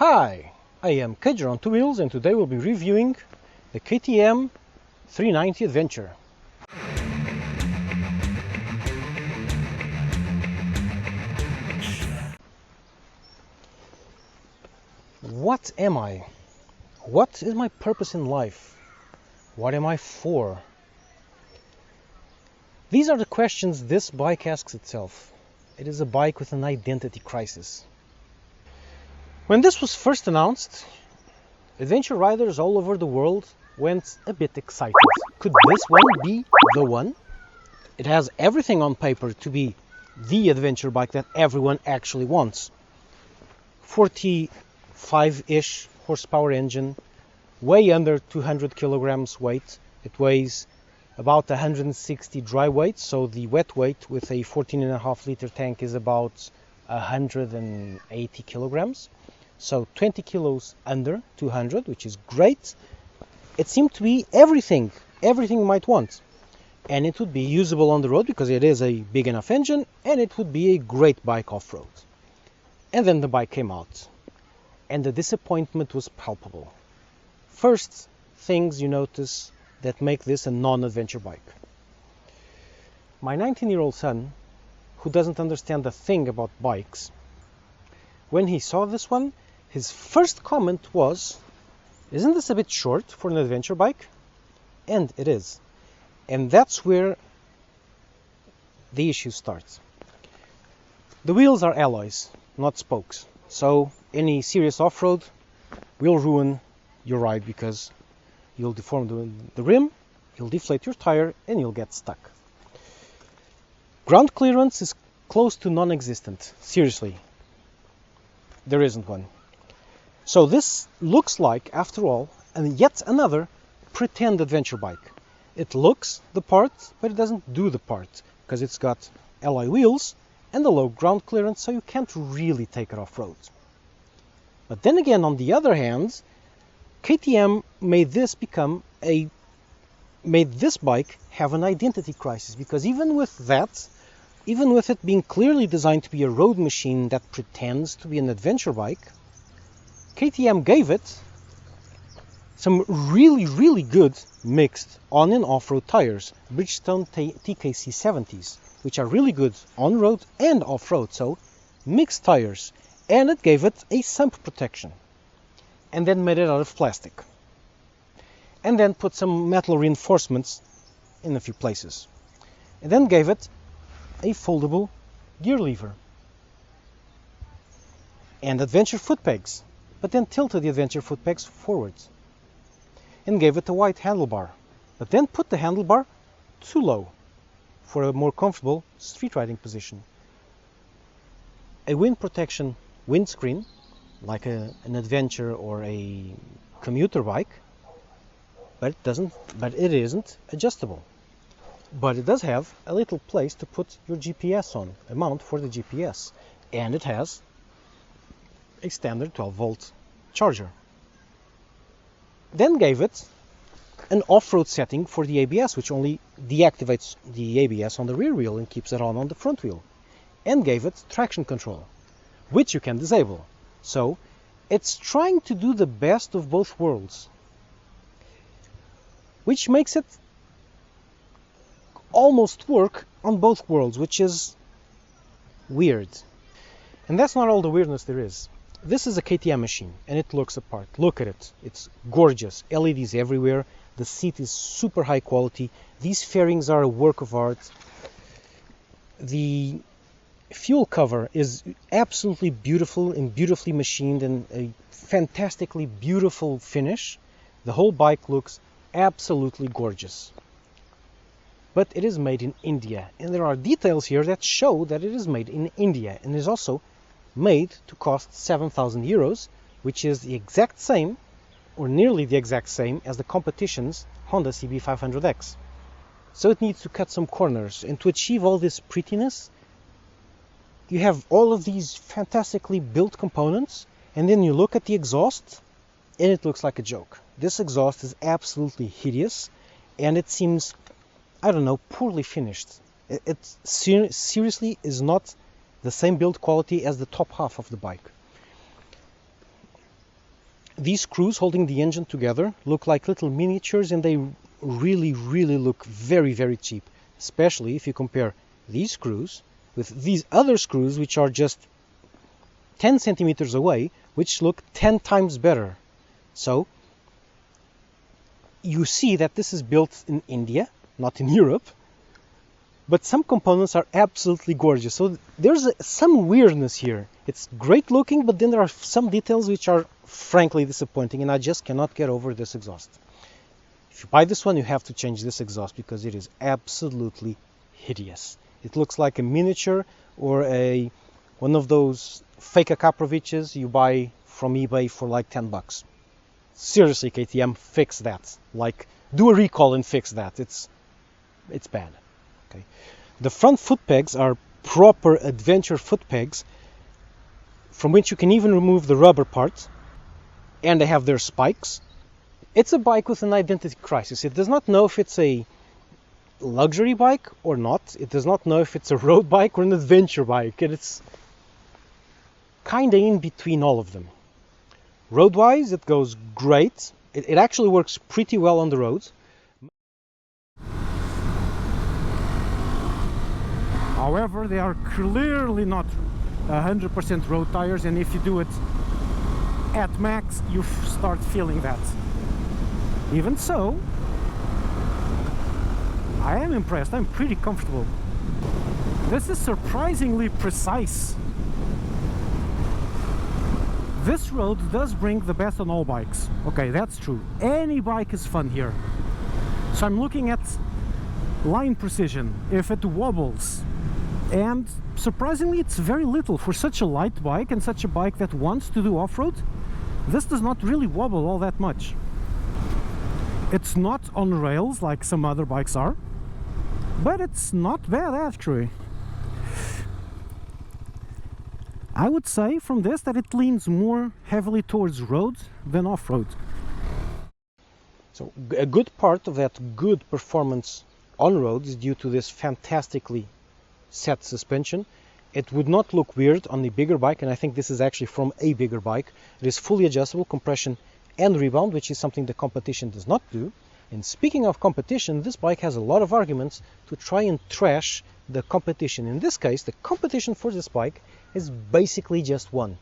Hi, I am Kedger on two wheels and today we'll be reviewing the KTM 390 Adventure. What am I? What is my purpose in life? What am I for? These are the questions this bike asks itself. It is a bike with an identity crisis. When this was first announced, adventure riders all over the world went a bit excited. Could this one be the one? It has everything on paper to be the adventure bike that everyone actually wants. 45-ish horsepower engine, way under 200 kilograms weight. It weighs about 160 dry weight, so the wet weight with a 14.5 liter tank is about 180 kilograms. So 20 kilos under 200, which is great. It seemed to be everything you might want. And it would be usable on the road because it is a big enough engine, and it would be a great bike off-road. And then the bike came out, and the disappointment was palpable. First things you notice that make this a non-adventure bike. My 19-year-old son, who doesn't understand a thing about bikes, when he saw this one, his first comment was, "Isn't this a bit short for an adventure bike?" And it is. And that's where the issue starts. The wheels are alloys, not spokes. So any serious off-road will ruin your ride because you'll deform the rim, you'll deflate your tire, and you'll get stuck. Ground clearance is close to non-existent. Seriously. There isn't one. So this looks like, after all, and yet another pretend adventure bike. It looks the part, but it doesn't do the part, because it's got alloy wheels and a low ground clearance, so you can't really take it off-road. But then again, on the other hand, KTM made this bike have an identity crisis, because even with it being clearly designed to be a road machine that pretends to be an adventure bike, KTM gave it some really good mixed on and off-road tires, Bridgestone TKC 70s, which are really good on-road and off-road, so mixed tires, and it gave it a sump protection, and then made it out of plastic, and then put some metal reinforcements in a few places, and then gave it a foldable gear lever and adventure foot pegs, but then tilted the adventure foot pegs forwards and gave it a white handlebar, but then put the handlebar too low for a more comfortable street riding position. A wind protection windscreen, like an adventure or a commuter bike, but it isn't adjustable. But it does have a little place to put your GPS on, a mount for the GPS, and it has a standard 12-volt charger. Then gave it an off-road setting for the ABS, which only deactivates the ABS on the rear wheel and keeps it on the front wheel, and gave it traction control, which you can disable. So it's trying to do the best of both worlds, which makes it almost work on both worlds, which is weird. And that's not all the weirdness there is. This is a KTM machine, and it looks apart. Look at it. It's gorgeous. LEDs everywhere. The seat is super high quality. These fairings are a work of art. The fuel cover is absolutely beautiful and beautifully machined, and a fantastically beautiful finish. The whole bike looks absolutely gorgeous. But it is made in India, and there are details here that show that it is made in India, and is also made to cost 7,000 euros, which is the exact same, or nearly the exact same, as the competition's Honda CB500X. So it needs to cut some corners, and to achieve all this prettiness, you have all of these fantastically built components, and then you look at the exhaust, and it looks like a joke. This exhaust is absolutely hideous, and it seems, I don't know, poorly finished. It seriously is not the same build quality as the top half of the bike. These screws holding the engine together look like little miniatures, and they really look very cheap, especially if you compare these screws with these other screws, which are just 10 centimeters away, which look 10 times better. So you see that this is built in India, not in Europe, but some components are absolutely gorgeous. So there's some weirdness here. It's great looking, but then there are some details which are frankly disappointing, and I just cannot get over this exhaust. If you buy this one, you have to change this exhaust because it is absolutely hideous. It looks like a miniature or one of those fake Akaproviches you buy from eBay for like 10 bucks. Seriously, KTM, fix that. Like, do a recall and fix that. It's bad. Okay. The front foot pegs are proper adventure foot pegs, from which you can even remove the rubber part, and they have their spikes. It's a bike with an identity crisis. It does not know if it's a luxury bike or not. It does not know if it's a road bike or an adventure bike, and it's kind of in between all of them. Road-wise, it goes great. It actually works pretty well on the roads. However, they are clearly not 100% road tires, and if you do it at max, you start feeling that. Even so, I am impressed. I'm pretty comfortable. This is surprisingly precise. This road does bring the best on all bikes. Okay, that's true. Any bike is fun here. So I'm looking at line precision, if it wobbles. And surprisingly, it's very little for such a light bike and such a bike that wants to do off-road. This does not really wobble all that much. It's not on rails like some other bikes are, but it's not bad actually. I would say from this that it leans more heavily towards road than off-road. So a good part of that good performance on road is due to this fantastically set suspension. It would not look weird on a bigger bike, and I think this is actually from a bigger bike. It is fully adjustable compression and rebound, which is something the competition does not do. And speaking of competition, this bike has a lot of arguments to try and trash the competition. In this case, the competition for this bike is basically just one: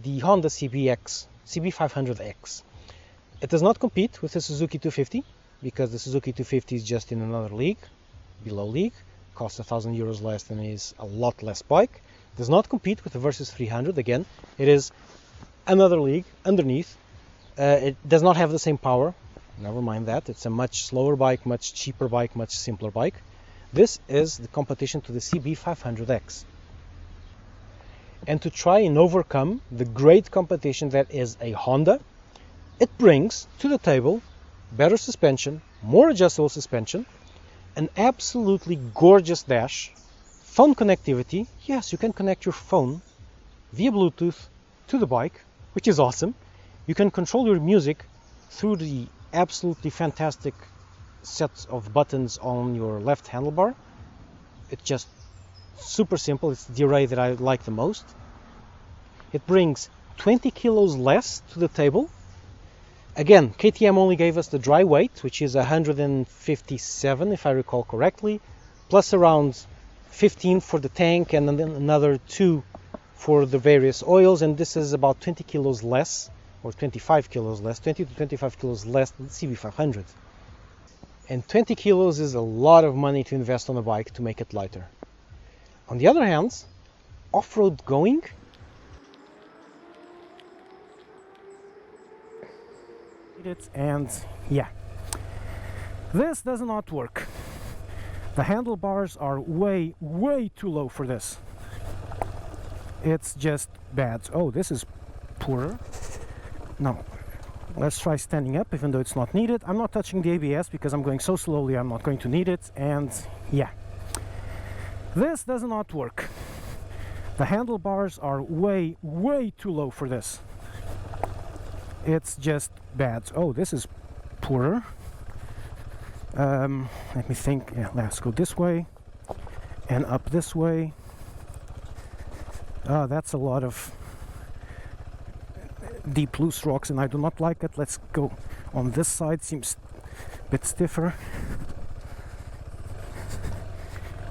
the Honda CB500X. It does not compete with the Suzuki 250 because the Suzuki 250 is just in another league, below league, costs €1,000 less than is a lot less bike. It does not compete with the Versys 300. Again, it is another league underneath. It does not have the same power. Never mind that. It's a much slower bike, much cheaper bike, much simpler bike. This is the competition to the CB500X. And to try and overcome the great competition that is a Honda, it brings to the table better suspension, more adjustable suspension, an absolutely gorgeous dash, phone connectivity. Yes, you can connect your phone via Bluetooth to the bike, which is awesome. You can control your music through the absolutely fantastic set of buttons on your left handlebar. It's just super simple. It's the array that I like the most. It brings 20 kilos less to the table. Again, KTM only gave us the dry weight, which is 157 if I recall correctly, plus around 15 for the tank and then another 2 for the various oils, and this is about 20 kilos less, or 25 kilos less, 20 to 25 kilos less than the CB500. And 20 kilos is a lot of money to invest on a bike to make it lighter. On the other hand, off-road going, and yeah, this does not work. The handlebars are way too low for this. It's just bad. Oh, this is poorer. No, let's try standing up, even though it's not needed. I'm not touching the ABS because I'm going so slowly, I'm not going to need it. And yeah, this does not work. The handlebars are way too low for this. It's just bad. Oh, this is poorer. Let me think. Yeah, let's go this way and up this way. That's a lot of deep loose rocks and I do not like it. Let's go on this side, seems a bit stiffer.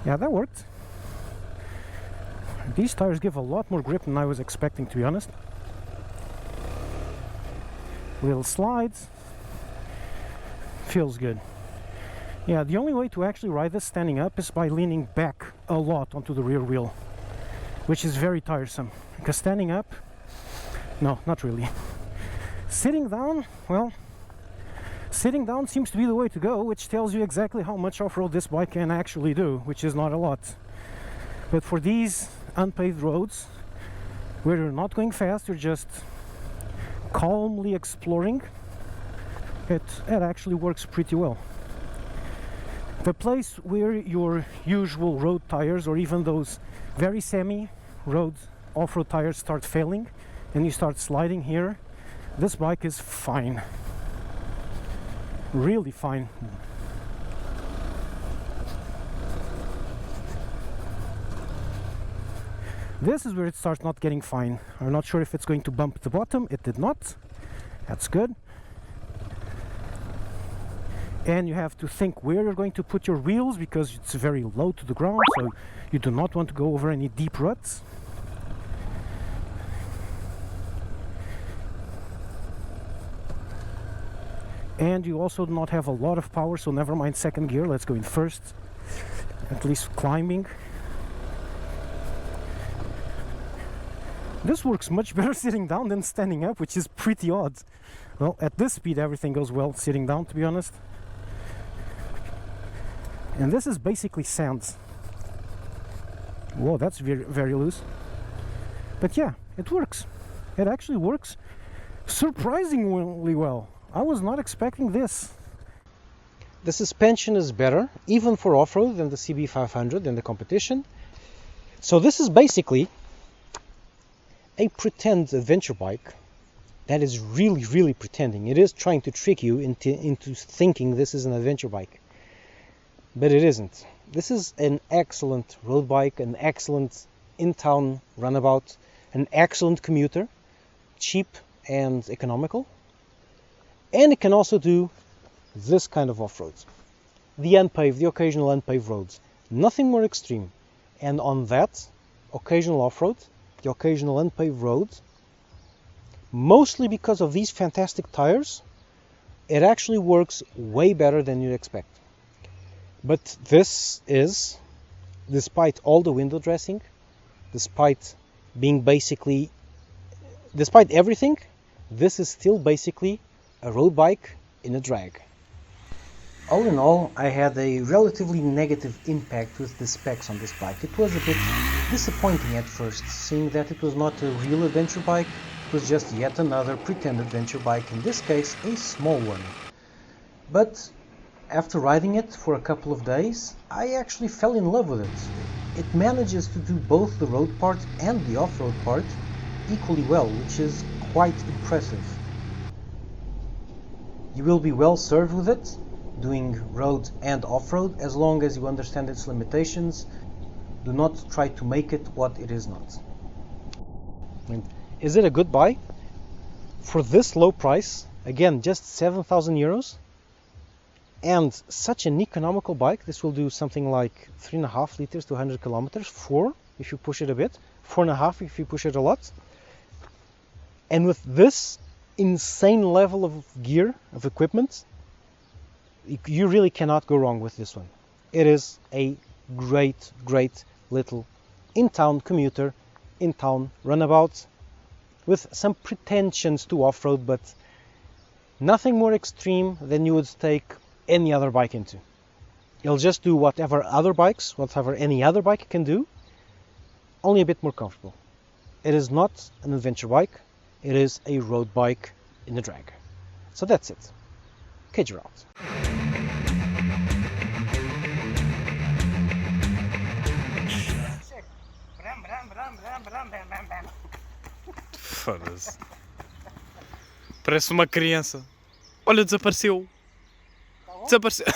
Yeah, that worked. These tires give a lot more grip than I was expecting, to be honest. Little slides. Feels good. Yeah, the only way to actually ride this standing up is by leaning back a lot onto the rear wheel, which is very tiresome. Because standing up, no, not really. Sitting down, well, sitting down seems to be the way to go, which tells you exactly how much off-road this bike can actually do, which is not a lot. But for these unpaved roads, where you're not going fast, you're just calmly exploring, it actually works pretty well. The place where your usual road tires or even those very semi-road off-road tires start failing and you start sliding here, this bike is fine. Really fine. This is where it starts not getting fine. I'm not sure if it's going to bump the bottom. It did not. That's good. And you have to think where you're going to put your wheels because it's very low to the ground, so you do not want to go over any deep ruts. And you also do not have a lot of power, so never mind second gear. Let's go in first, at least climbing. This works much better sitting down than standing up, which is pretty odd. Well, at this speed everything goes well sitting down, to be honest. And this is basically sand. Whoa, that's very, very loose. But yeah, it works. It actually works surprisingly well. I was not expecting this. The suspension is better, even for off-road, than the CB500 in the competition. So this is basically a pretend adventure bike that is really, really pretending. It is trying to trick you into thinking this is an adventure bike. But it isn't. This is an excellent road bike, an excellent in-town runabout, an excellent commuter, cheap and economical. And it can also do this kind of off-roads. The unpaved, the occasional unpaved roads. Nothing more extreme. And on that occasional off-road, the occasional unpaved road, mostly because of these fantastic tires, it actually works way better than you'd expect. But this is, despite all the window dressing, despite everything, this is still basically a road bike in a drag. All in all, I had a relatively negative impact with the specs on this bike. It was a bit disappointing at first, seeing that it was not a real adventure bike, it was just yet another pretend adventure bike, in this case a small one. But after riding it for a couple of days, I actually fell in love with it. It manages to do both the road part and the off-road part equally well, which is quite impressive. You will be well served with it, doing road and off-road, as long as you understand its limitations. Do not try to make it what it is not. Is it a good buy? For this low price, again, just 7,000 euros, and such an economical bike, this will do something like 3.5 liters to 100 kilometers, 4 if you push it a bit, 4.5 if you push it a lot. And with this insane level of gear, of equipment, you really cannot go wrong with this one. It is a great, great little in-town commuter, in-town runabout, with some pretensions to off-road, but nothing more extreme than you would take any other bike into. It'll just do whatever any other bike can do, only a bit more comfortable. It is not an adventure bike, it is a road bike in a drag. So that's it. Cage out. Foda-se. Parece uma criança. Olha, desapareceu. Desapareceu.